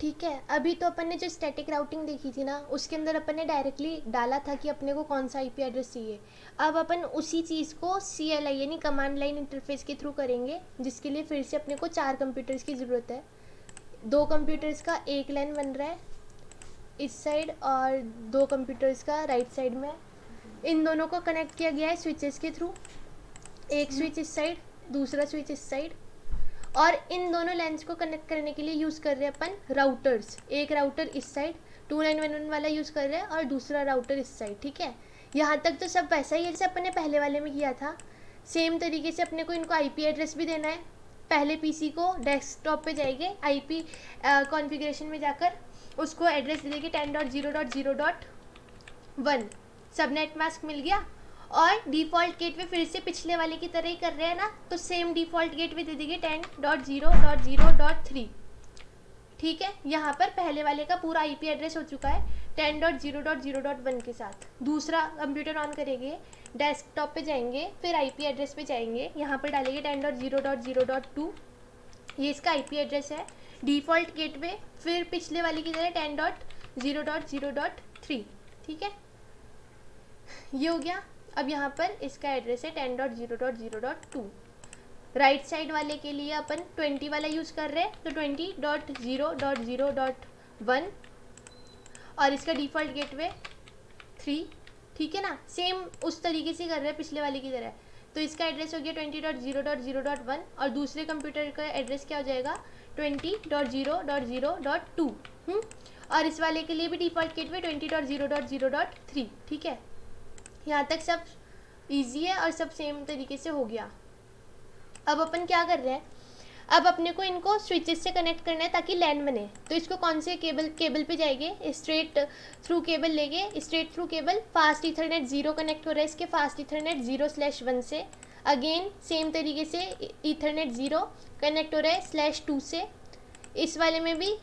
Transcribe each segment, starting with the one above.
ठीक है, अभी तो अपन ने जो स्टैटिक राउटिंग देखी थी ना, उसके अंदर अपन ने डायरेक्टली डाला था कि अपने को कौन सा आईपी एड्रेस चाहिए। अब अपन उसी चीज़ को CLI यानी कमांड लाइन इंटरफेस के थ्रू करेंगे, जिसके लिए फिर से अपने को 4 कंप्यूटर्स की ज़रूरत है। 2 कंप्यूटर्स का एक लाइन बन रहा है इस साइड और 2 कंप्यूटर्स का राइट साइड में। इन दोनों को कनेक्ट किया गया है स्विचेस के थ्रू। एक स्विच इस साइड, दूसरा स्विच इस साइड, और इन दोनों लाइन्स को कनेक्ट करने के लिए यूज़ कर रहे हैं अपन राउटर्स। एक राउटर इस साइड 2911 वाला यूज़ कर रहे हैं और दूसरा राउटर इस साइड। ठीक है, यहाँ तक तो सब वैसा ही है जैसे अपन ने पहले वाले में किया था। सेम तरीके से अपने को इनको आईपी एड्रेस भी देना है। पहले पीसी को डेस्कटॉप पे जाएंगे, आईपी कॉन्फ़िगरेशन में जाकर उसको एड्रेस दे देंगे 10.0.0.1। सबनेट मास्क मिल गया, और डिफ़ॉल्ट गेटवे फिर से पिछले वाले की तरह ही कर रहे हैं ना, तो सेम डिफ़ॉल्ट गेटवे दे देंगे 10.0.0.3। ठीक है, यहाँ पर पहले वाले का पूरा आईपी एड्रेस हो चुका है 10.0.0.1 के साथ। दूसरा कंप्यूटर ऑन करेंगे, डेस्कटॉप पे जाएंगे, फिर आईपी एड्रेस पे जाएंगे, यहाँ पर डालेंगे 10.0.0.2। ये इसका आईपी एड्रेस है। डिफ़ॉल्ट गेटवे फिर पिछले वाले की तरह 10.0.0.3। ठीक है, ये हो गया। अब यहाँ पर इसका एड्रेस है 10.0.0.2। राइट साइड वाले के लिए अपन 20 वाला यूज़ कर रहे हैं, तो 20.0.0.1 और इसका डिफ़ॉल्ट गेटवे 3। ठीक है ना, सेम उस तरीके से कर रहे हैं पिछले वाले की तरह। तो इसका एड्रेस हो गया 20.0.0.1 और दूसरे कंप्यूटर का एड्रेस क्या हो जाएगा 20.0.0.2। और इस वाले के लिए भी डिफ़ॉल्ट गेटवे 20.0.0.3। ठीक है, यहाँ तक सब इजी है और सब सेम तरीके से हो गया। अब अपन क्या कर रहे हैं, अब अपने को इनको स्विचेस से कनेक्ट करना है ताकि लैन बने। तो इसको कौन से केबल पे जाएंगे, स्ट्रेट थ्रू केबल लेंगे। Straight through cable fast Ethernet 0 connect हो रहा है इसके फास्ट ईथरनेट 0/1 से। अगेन सेम तरीके से ईथरनेट 0 कनेक्ट हो रहा है /2 से। इस वाले में भी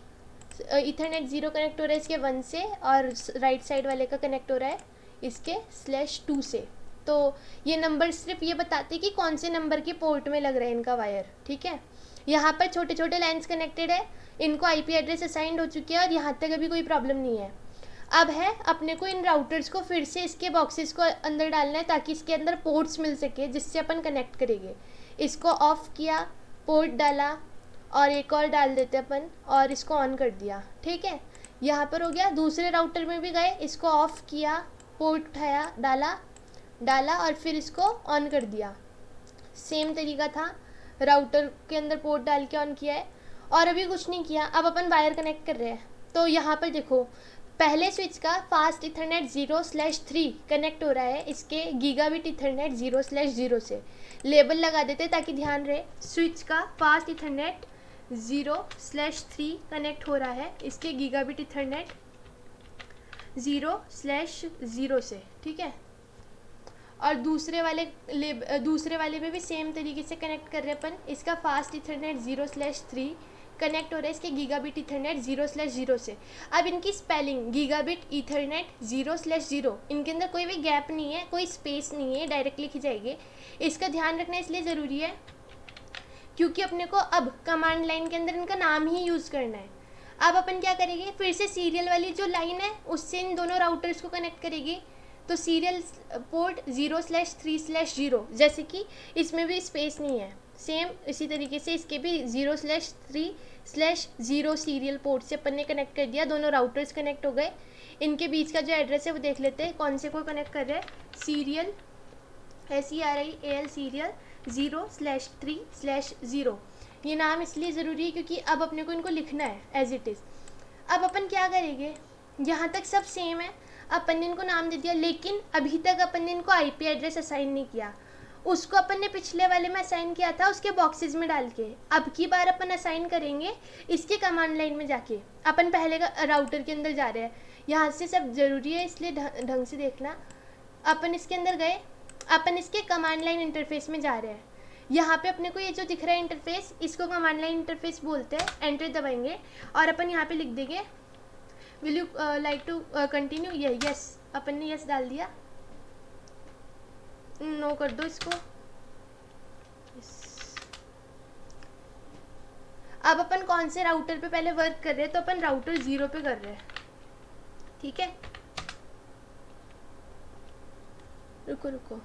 ईथरनेट 0 कनेक्ट हो रहा है इसके 1 से, और राइट साइड वाले का कनेक्ट हो रहा है इसके /2 से। तो ये नंबर सिर्फ ये बताते हैं कि कौन से नंबर के पोर्ट में लग रहा है इनका वायर। ठीक है, यहाँ पर छोटे छोटे लाइन्स कनेक्टेड है, इनको आईपी एड्रेस असाइंड हो चुके हैं और यहाँ तक अभी कोई प्रॉब्लम नहीं है। अब है अपने को इन राउटर्स को फिर से इसके बॉक्सेस को अंदर डालना है ताकि इसके अंदर पोर्ट्स मिल सके जिससे अपन कनेक्ट करेंगे। इसको ऑफ किया, पोर्ट डाला, और एक और डाल देते अपन, और इसको ऑन कर दिया। ठीक है, यहाँ पर हो गया। दूसरे राउटर में भी गए, इसको ऑफ किया, पोर्ट उठाया, डाला और फिर इसको ऑन कर दिया। सेम तरीका था, राउटर के अंदर पोर्ट डाल के ऑन किया है, और अभी कुछ नहीं किया। अब अपन वायर कनेक्ट कर रहे हैं। तो यहाँ पर देखो, पहले स्विच का फास्ट इथरनेट 0/3 कनेक्ट हो रहा है इसके गीगाबिट इथरनेट 0/0 से। लेबल लगा देते ताकि ध्यान रहे, स्विच का फास्ट इथरनेट 0/3 कनेक्ट हो रहा है इसके गीगाबिट इथरनेट 0/0 से। ठीक है, और दूसरे वाले में भी सेम तरीके से कनेक्ट कर रहे हैं अपन। इसका फास्ट इथरनेट 0/3 कनेक्ट हो रहा है इसके गीगाबिट इथरनेट 0/0 से। अब इनकी स्पेलिंग गीगाबिट इथरनेट 0/0, इनके अंदर कोई भी गैप नहीं है, कोई स्पेस नहीं है, डायरेक्ट लिखी जाएगी। इसका ध्यान रखना इसलिए ज़रूरी है क्योंकि अपने को अब कमांड लाइन के अंदर इनका नाम ही यूज़ करना है। अब अपन क्या करेंगे, फिर से सीरियल वाली जो लाइन है उससे इन दोनों राउटर्स को कनेक्ट करेगी। तो सीरियल पोर्ट 0/3/0, जैसे कि इसमें भी स्पेस नहीं है, सेम इसी तरीके से इसके भी 0/3/0 सीरियल पोर्ट से अपन ने कनेक्ट कर दिया। दोनों राउटर्स कनेक्ट हो गए। इनके बीच का जो एड्रेस है वो देख लेते हैं, कौन से को कनेक्ट कर रहे हैं। Serial SERIAL serial 0/3/0। ये नाम इसलिए ज़रूरी है क्योंकि अब अपने को इनको लिखना है एज इट इज़। अब अपन क्या करेंगे, यहाँ तक सब सेम है, अपन ने इनको नाम दे दिया, लेकिन अभी तक अपन ने इनको आईपी एड्रेस असाइन नहीं किया। उसको अपन ने पिछले वाले में असाइन किया था उसके बॉक्सेस में डाल के। अब की बार अपन असाइन करेंगे इसके कमांड लाइन में जाके। अपन पहले का राउटर के अंदर जा रहे हैं, यहाँ से सब ज़रूरी है इसलिए ढंग से देखना। अपन इसके अंदर गए, अपन इसके कमांड लाइन इंटरफेस में जा रहे हैं। यहाँ पे अपने को ये जो दिख रहा है इंटरफेस, इसको कमांड लाइन इंटरफेस बोलते हैं। एंटर दबाएंगे और अपन यहाँ पे लिख देंगे will you like to continue, ये यस, अपन ने यस डाल दिया। नो कर दो इसको। अब अपन कौन से राउटर पे पहले वर्क कर रहे हैं, तो अपन राउटर 0 पे कर रहे हैं, ठीक है। रुको रुको,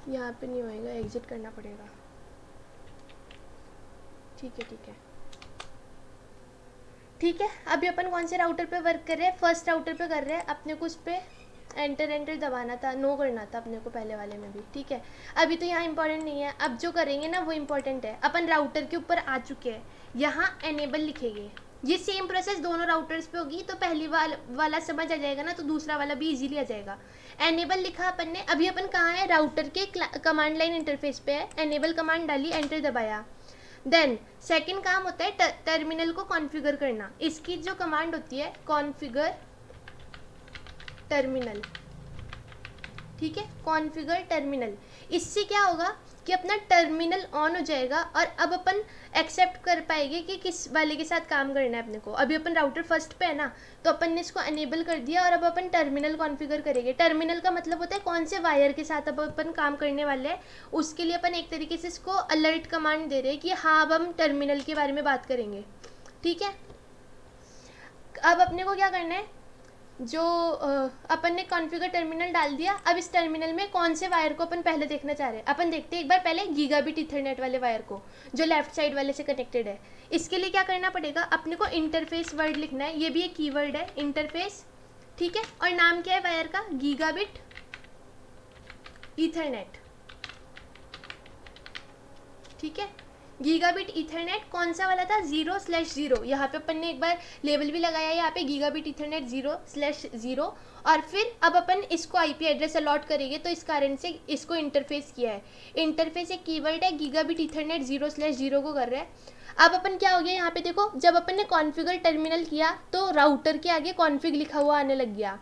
यहाँ पे नहीं होएगा, एग्जिट करना पड़ेगा, ठीक है ठीक है ठीक है। अभी अपन कौन से राउटर पे वर्क कर रहे हैं, फर्स्ट राउटर पे कर रहे हैं। अपने को उस पर एंटर दबाना था, नो करना था अपने को पहले वाले में भी, ठीक है। अभी तो यहाँ इंपॉर्टेंट नहीं है, अब जो करेंगे ना वो इंपॉर्टेंट है। अपन राउटर के ऊपर आ चुके हैं, यहाँ एनेबल लिखेंगे। ये सेम प्रोसेस दोनों राउटर्स पे होगी, तो पहली वाला समझ आ जाएगा ना, तो दूसरा वाला भी इजीली आ जाएगा। एनेबल लिखा अपन ने। अभी अपन कहाँ है, राउटर के कमांड लाइन इंटरफेस पे है। एनेबल कमांड डाली, एंटर दबाया। देन सेकंड काम होता है टर्मिनल को कॉन्फ़िगर करना। इसकी जो कमांड होती है कॉन्फ़िगर टर्मिनल, ठीक है, कॉन्फ़िगर टर्मिनल। इससे क्या होगा कि अपना टर्मिनल ऑन हो जाएगा और अब अपन एक्सेप्ट कर पाएंगे कि किस वाले के साथ काम करना है अपने को। अभी अपन राउटर फर्स्ट पे है ना, तो अपन ने इसको अनेबल कर दिया और अब अपन टर्मिनल कॉन्फ़िगर करेंगे। टर्मिनल का मतलब होता है कौन से वायर के साथ अब अपन काम करने वाले हैं, उसके लिए अपन एक तरीके से इसको अलर्ट कमांड दे रहे हैं कि हाँ अब हम टर्मिनल के बारे में बात करेंगे, ठीक है। अब अपने को क्या करना है, जो अपन ने कॉन्फ़िगर टर्मिनल डाल दिया। अब इस टर्मिनल में कौन से वायर को अपन पहले देखना चाह रहे हैं, अपन देखते हैं एक बार पहले गीगाबिट ईथरनेट वाले वायर को, जो लेफ्ट साइड वाले से कनेक्टेड है। इसके लिए क्या करना पड़ेगा, अपने को इंटरफेस वर्ड लिखना है, ये भी एक कीवर्ड है इंटरफेस, ठीक है। और नाम क्या है वायर का, गीगाबिट ईथरनेट, ठीक है। गीगाबिट ईथरनेट कौन सा वाला था, 0/0। यहाँ पे अपन ने एक बार लेबल भी लगाया, यहाँ पे गीगाबिट ईथरनेट 0/0। और फिर अब अपन इसको आईपी एड्रेस अलॉट करेंगे, तो इस कारण से इसको इंटरफेस किया है। इंटरफेस एक कीवर्ड है, गीगाबिट ईथरनेट 0/0 को कर रहा है। अब अपन क्या हो गया, यहाँ पे देखो, जब अपन ने कॉन्फ़िगर टर्मिनल किया तो राउटर के आगे कॉन्फ़िग लिखा हुआ आने लग गया।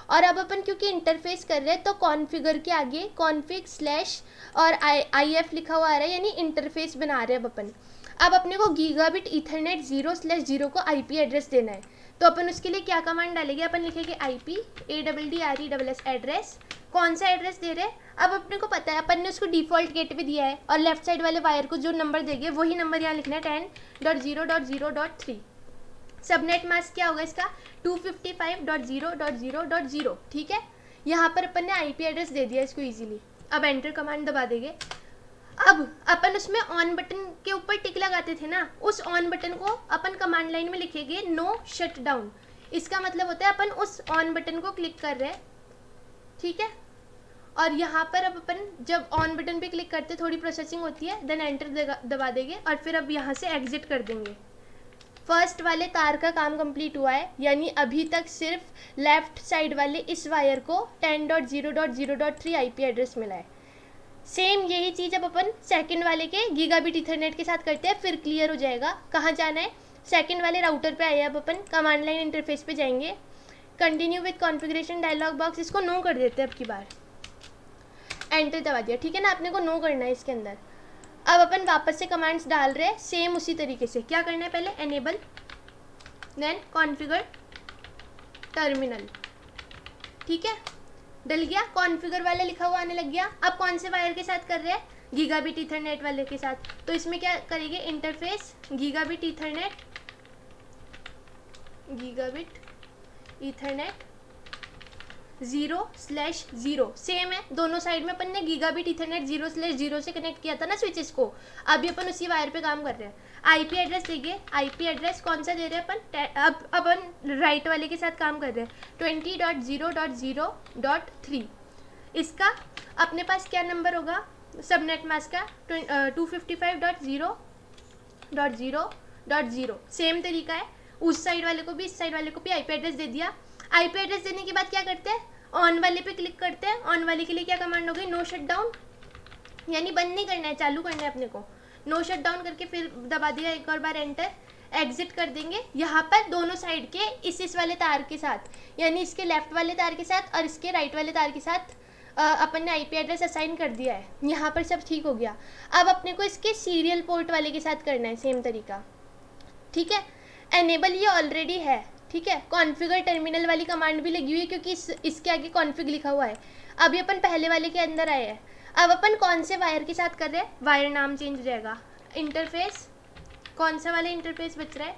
और अब अपन क्योंकि इंटरफेस कर रहे हैं तो कॉन्फ़िगर के आगे कॉन्फ़िग स्लैश और IF लिखा हुआ आ रहा है, यानी इंटरफेस बना रहे हैं अब अपन। अब अपने को गीगाबिट ईथरनेट 0/0 को आईपी एड्रेस देना है, तो अपन उसके लिए क्या कमांड डालेंगे, अपन लिखेंगे IP ADDRESS एड्रेस। कौन सा एड्रेस दे रहे हैं, अब अपने को पता है, अपन ने उसको डिफ़ॉल्ट गेटवे दिया है और लेफ्ट साइड वाले वायर को जो नंबर देंगे वही नंबर यहाँ लिखना है 10.0.0.3। सबनेट मास्क क्या होगा इसका, 255.0.0.0, ठीक है। यहाँ पर अपन ने आईपी एड्रेस दे दिया इसको इजीली। अब एंटर कमांड दबा देंगे। अब अपन उसमें ऑन बटन के ऊपर टिक लगाते थे ना, उस ऑन बटन को अपन कमांड लाइन में लिखेंगे नो शट डाउन। इसका मतलब होता है अपन उस ऑन बटन को क्लिक कर रहे हैं, ठीक है। और यहाँ पर अब अपन जब ऑन बटन पे क्लिक करते थोड़ी प्रोसेसिंग होती है, देन एंटर दबा देंगे और फिर अब यहाँ से एग्जिट कर देंगे। फर्स्ट वाले तार का काम कंप्लीट हुआ है, यानी अभी तक सिर्फ लेफ्ट साइड वाले इस वायर को 10.0.0.3 आईपी एड्रेस मिला है। सेम यही चीज़ अब अपन सेकंड वाले के गीगाबिट ईथरनेट के साथ करते हैं, फिर क्लियर हो जाएगा। कहाँ जाना है, सेकंड वाले राउटर पे आए। अब अपन कमांड लाइन इंटरफेस पे जाएंगे, continue with configuration dialog box, इसको नो कर देते हैं अब की बार। एंटर दबा दिया, ठीक है ना, अपने को नो करना है इसके अंदर। अब अपन वापस से कमांड्स डाल रहे हैं सेम उसी तरीके से। क्या करना है, पहले एनेबल, देन कॉन्फ़िगर टर्मिनल, ठीक है, डल गया। कॉन्फ़िगर वाला लिखा हुआ आने लग गया। अब कौन से वायर के साथ कर रहे हैं, गीगाबिट ईथरनेट वाले के साथ, तो इसमें क्या करेंगे, इंटरफेस गीगाबिट ईथरनेट 0/0 सेम है। दोनों साइड में अपन ने गीगाबिट ईथरनेट 0/0 से कनेक्ट किया था ना स्विचेस को, अभी अपन उसी वायर पे काम कर रहे हैं। आईपी एड्रेस देंगे, आईपी एड्रेस कौन सा दे रहे हैं अपन, अब अपन राइट वाले के साथ काम कर रहे हैं 20.0.0.3। इसका अपने पास क्या नंबर होगा, सबनेट मास्क का 255.0.0.0। सेम तरीका है, उस साइड वाले को भी इस साइड वाले को भी आईपी एड्रेस दे दिया। आईपी एड्रेस देने के बाद क्या करते हैं, ऑन वाले पे क्लिक करते हैं। ऑन वाले के लिए क्या कमांड हो गई, नो शट डाउन, यानी बंद नहीं करना है, चालू करना है अपने को। नो शट डाउन करके फिर दबा दिया एक और बार एंटर, एग्जिट कर देंगे। यहाँ पर दोनों साइड के इस वाले तार के साथ, यानी इसके लेफ्ट वाले तार के साथ और इसके राइट वाले तार के साथ अपन ने आईपी एड्रेस असाइन कर दिया है। यहाँ पर सब ठीक हो गया। अब अपने को इसके सीरियल पोर्ट वाले के साथ करना है सेम तरीका, ठीक है। एनेबल ये ऑलरेडी है, ठीक है। कॉन्फ़िगर टर्मिनल वाली कमांड भी लगी हुई है क्योंकि इसके आगे कॉन्फ़िग लिखा हुआ है। अभी अपन पहले वाले के अंदर आए हैं। अब अपन कौन से वायर के साथ कर रहे हैं, वायर नाम चेंज हो जाएगा, इंटरफेस, कौन सा वाला इंटरफेस बच रहा है?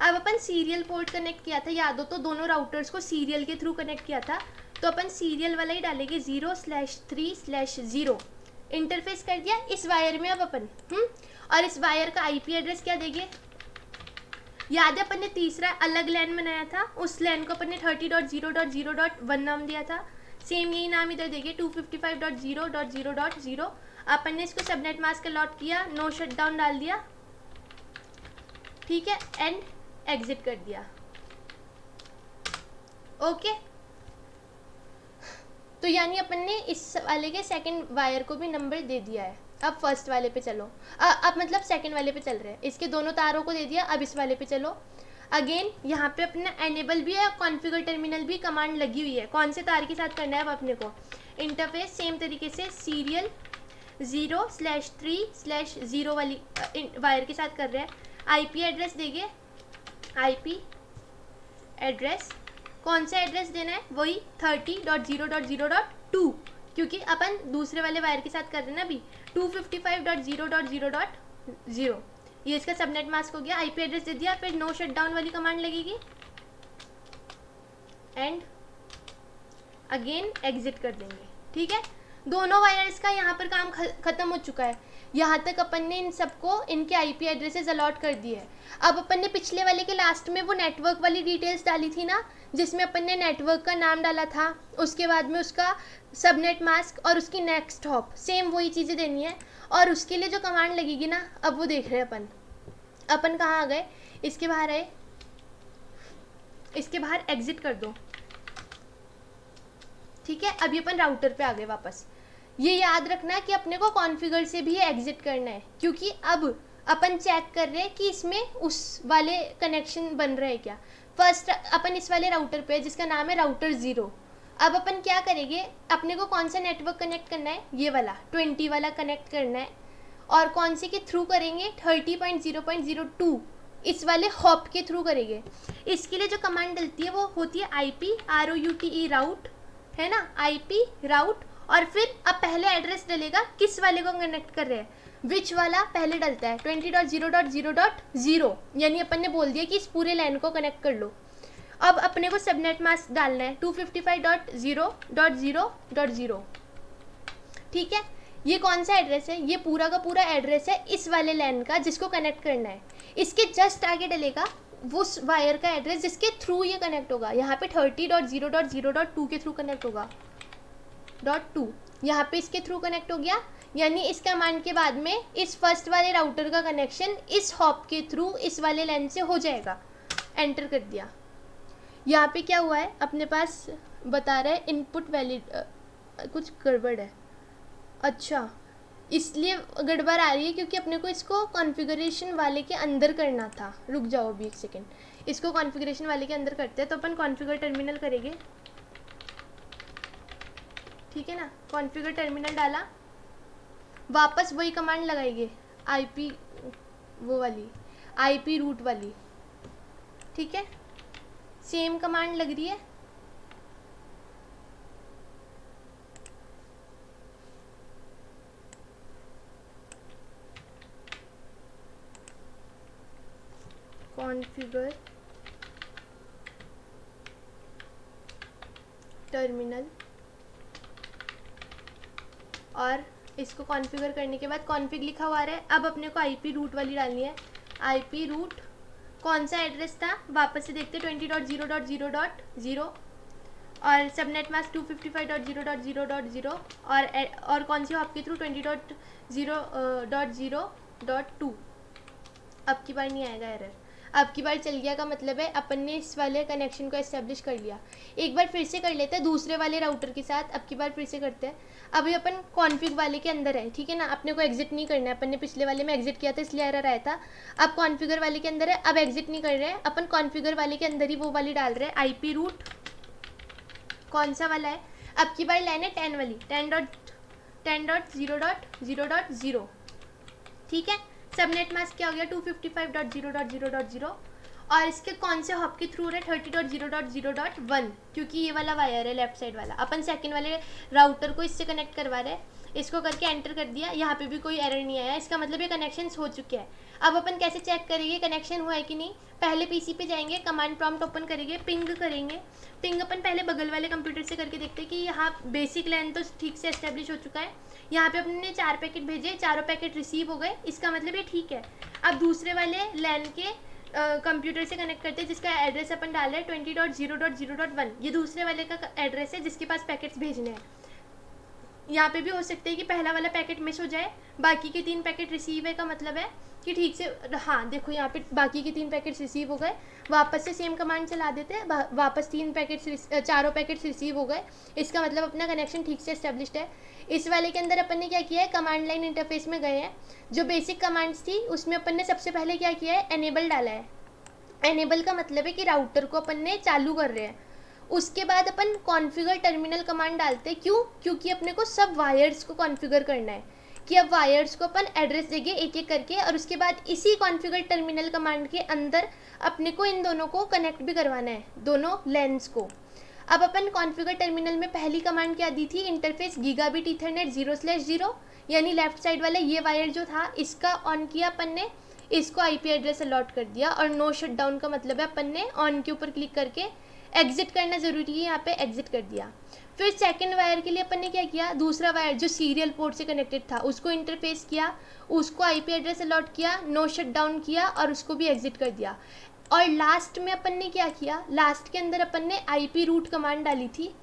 अब अपन सीरियल पोर्ट कनेक्ट किया था, याद हो तो दोनों राउटर्स को सीरियल के थ्रू कनेक्ट किया था, तो अपन सीरियल वाला ही डालेंगे 0/3/0। इंटरफेस कर दिया इस वायर में अब अपन और इस वायर का आईपी एड्रेस क्या देंगे? याद है अपन ने तीसरा अलग लैन बनाया था, उस लैन को अपन ने 30.0.0.1 नाम दिया था, सेम यही नाम इधर देंगे 255.0.0.0। अपन ने इसको सबनेट मास्क अलॉट किया, नो शटडाउन डाल दिया, ठीक है, एंड एग्जिट कर दिया। ओके, तो यानी अपन ने इस वाले के सेकंड वायर को भी नंबर दे दिया है। अब फर्स्ट वाले पे चलो, अब मतलब सेकंड वाले पे चल रहे हैं, इसके दोनों तारों को दे दिया, अब इस वाले पे चलो। अगेन यहाँ पे अपना एनेबल भी है, कॉन्फ़िगर टर्मिनल भी कमांड लगी हुई है, कौन से तार के साथ करना है अब अपने को? इंटरफेस सेम तरीके से सीरियल 0/3/0 वाली वायर के साथ कर रहे हैं। आईपी एड्रेस देंगे, आईपी एड्रेस कौन सा एड्रेस देना है? वही 30.0.0.2, क्योंकि अपन दूसरे वाले वायर के साथ कर रहे हैं ना अभी 255.0.0.0। ये इसका सबनेट मास्क हो गया, आईपी एड्रेस दे दिया, फिर नो शटडाउन वाली कमांड लगेगी एंड अगेन एग्जिट कर देंगे, ठीक है। दोनों वायर्स का यहाँ पर काम खत्म हो चुका है। यहाँ तक अपन ने इन सबको इनके आईपी एड्रेसेस अलॉट कर दिए है। अब अपन ने पिछले वाले के लास्ट में वो नेटवर्क वाली डिटेल्स डाली थी ना, जिसमें अपन ने नेटवर्क का नाम डाला था, उसके बाद में उसका सबनेट मास्क और उसकी नेक्स्ट हॉप, सेम वही चीज़ें देनी है। और उसके लिए जो कमांड लगेगी ना, अब वो देख रहे हैं अपन कहाँ आ गए, इसके बाहर आए, इसके बाहर एग्जिट कर दो, ठीक है। अभी अपन राउटर पे आ गए वापस। ये याद रखना कि अपने को कॉन्फ़िगर से भी एग्जिट करना है, क्योंकि अब अपन चेक कर रहे हैं कि इसमें उस वाले कनेक्शन बन रहे हैं क्या। फर्स्ट अपन इस वाले राउटर पे जिसका नाम है राउटर 0। अब अपन क्या करेंगे, अपने को कौन सा नेटवर्क कनेक्ट करना है? ये वाला 20 वाला कनेक्ट करना है। और कौन से के थ्रू करेंगे? 30.0.02 इस वाले हॉप के थ्रू करेंगे। इसके लिए जो कमांड डलती है वो होती है IP ROUTE राउट, है ना, IP राउट। और फिर अब पहले एड्रेस डलेगा किस वाले को कनेक्ट कर रहे हैं, विच वाला पहले डलता है 20.0.0.0, यानी अपन ने बोल दिया कि इस पूरे लाइन को कनेक्ट कर लो। अब अपने को सबनेट मास्क डालना है 255.0.0.0, ठीक है। ये कौन सा एड्रेस है? ये पूरा का पूरा एड्रेस है इस वाले लाइन का जिसको कनेक्ट करना है। इसके जस्ट आगे डलेगा उस वायर का एड्रेस जिसके थ्रू ये कनेक्ट होगा। यहाँ पे 30.0.0.2 के थ्रू कनेक्ट होगा, .2 यहाँ पे इसके थ्रू कनेक्ट हो गया, यानी इस कमांड के बाद में इस फर्स्ट वाले राउटर का कनेक्शन इस हॉप के थ्रू इस वाले लाइन से हो जाएगा। एंटर कर दिया। यहाँ पे क्या हुआ है, अपने पास बता रहा है इनपुट वैलिड, कुछ गड़बड़ है। अच्छा, इसलिए गड़बड़ आ रही है क्योंकि अपने को इसको कॉन्फ़िगरेशन वाले के अंदर करना था। रुक जाओ अभी एक सेकेंड, इसको कॉन्फ़िगरेशन वाले के अंदर करते हैं। तो अपन कॉन्फ़िगर टर्मिनल करेंगे, ठीक है ना। कॉन्फ़िगर टर्मिनल डाला, वापस वही कमांड लगाएंगे IP वो वाली, IP रूट वाली, ठीक है। सेम कमांड लग रही है, कॉन्फ़िगर टर्मिनल। और इसको कॉन्फ़िगर करने के बाद कॉन्फ़िग लिखा हुआ है। अब अपने को IP रूट वाली डालनी है। IP रूट कौन सा एड्रेस था, वापस से देखते 20.0.0.0 और सबनेट मास्क 255.0.0.0 और कौन सी आपके थ्रू 20.0.0.2। अब की बार नहीं आएगा एरर, अब की बार चल गया का मतलब है अपन ने इस वाले कनेक्शन को एस्टेब्लिश कर लिया। एक बार फिर से कर लेते हैं दूसरे वाले राउटर के साथ, अब की बार फिर से करते हैं। अभी अपन कॉन्फ़िग वाले के अंदर है, ठीक है ना, अपने को एग्जिट नहीं करना है। अपन ने पिछले वाले में एग्जिट किया था इसलिए एरर आया था। अब कॉन्फ़िगर वाले के अंदर है, अब एग्जिट नहीं कर रहे हैं अपन, कॉन्फ़िगर वाले के अंदर ही वो वाली डाल रहे हैं। IP रूट कौन सा वाला है, अब की बार लाइन है 10 वाली, 10.0.0.0, ठीक है। सबनेट मास्क क्या हो गया 255.0.0.0 और इसके कौन से हॉप के थ्रू हो रहा है 30.0.0.1, क्योंकि ये वाला वायर है लेफ्ट साइड वाला। अपन सेकंड वाले राउटर को इससे कनेक्ट करवा रहे हैं, इसको करके एंटर कर दिया, यहाँ पे भी कोई एरर नहीं आया, इसका मतलब ये कनेक्शन हो चुके हैं। अब अपन कैसे चेक करेंगे कनेक्शन हुआ है कि नहीं? पहले पीसी पे जाएंगे, कमांड प्रॉम्प्ट ओपन करेंगे, पिंग करेंगे। पिंग अपन पहले बगल वाले कंप्यूटर से करके देखते हैं कि यहाँ बेसिक लैन तो ठीक से एस्टेब्लिश हो चुका है, यहाँ पे अपने 4 पैकेट भेजे, चारों पैकेट रिसीव हो गए, इसका मतलब ये ठीक है। अब दूसरे वाले लैन के कंप्यूटर से कनेक्ट करते हैं जिसका एड्रेस अपन डाला है 20.0.0.1, ये दूसरे वाले का एड्रेस है जिसके पास पैकेट्स भेजने हैं। यहाँ पे भी हो सकता है कि पहला वाला पैकेट मिस हो जाए, बाकी के 3 पैकेट रिसीव है, का मतलब है कि ठीक से, हाँ देखो यहाँ पे बाकी के 3 पैकेट्स रिसीव हो गए, वापस से सेम कमांड चला देते हैं, वापस 3 पैकेट्स, चारों पैकेट्स रिसीव हो गए, इसका मतलब अपना कनेक्शन ठीक से एस्टेब्लिश्ड है। इस वाले के अंदर अपन ने क्या किया है, कमांड लाइन इंटरफेस में गए हैं, जो बेसिक कमांड्स थी उसमें अपन ने सबसे पहले क्या किया है, एनेबल डाला है। एनेबल का मतलब है कि राउटर को अपन ने चालू कर रहे हैं। उसके बाद अपन कॉन्फ़िगर टर्मिनल कमांड डालते हैं, क्यों? क्योंकि अपने को सब वायर्स को कॉन्फ़िगर करना है, कि अब वायर्स को अपन एड्रेस देंगे एक एक करके, और उसके बाद इसी कॉन्फ़िगर टर्मिनल कमांड के अंदर अपने को इन दोनों को कनेक्ट भी करवाना है, दोनों लेंस को। अब अपन कॉन्फ़िगर टर्मिनल में पहली कमांड क्या दी थी, इंटरफेस गीगाबिट ईथरनेट 0/0, यानी लेफ्ट साइड वाला ये वायर जो था इसका ऑन किया अपन ने, इसको आईपी एड्रेस अलॉट कर दिया, और नो शट डाउन का मतलब है अपन ने ऑन के ऊपर क्लिक करके एग्जिट करना ज़रूरी है, यहाँ पे एग्जिट कर दिया। फिर सेकंड वायर के लिए अपन ने क्या किया, दूसरा वायर जो सीरियल पोर्ट से कनेक्टेड था उसको इंटरफेस किया, उसको आईपी एड्रेस अलॉट किया, नो शट डाउन किया, और उसको भी एग्जिट कर दिया। और लास्ट में अपन ने क्या किया, लास्ट के अंदर अपन ने आईपी रूट कमांड डाली थी,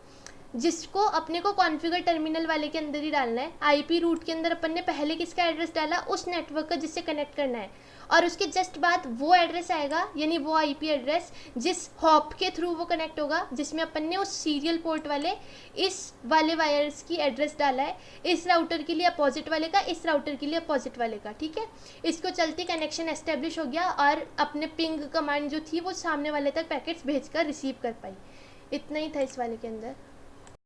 जिसको अपने को कॉन्फ़िगर टर्मिनल वाले के अंदर ही डालना है। आईपी रूट के अंदर अपन ने पहले किसका एड्रेस डाला, उस नेटवर्क का जिससे कनेक्ट करना है, और उसके जस्ट बाद वो एड्रेस आएगा, यानी वो आईपी एड्रेस जिस हॉप के थ्रू वो कनेक्ट होगा, जिसमें अपन ने उस सीरियल पोर्ट वाले इस वाले वायर्स की एड्रेस डाला है, इस राउटर के लिए अपोजिट वाले का, इस राउटर के लिए अपोजिट वाले का, ठीक है। इसको चलते कनेक्शन एस्टेब्लिश हो गया, और अपने पिंग कमांड जो थी वो सामने वाले तक पैकेट्स भेजकर रिसीव कर पाई। इतना ही था इस वाले के अंदर।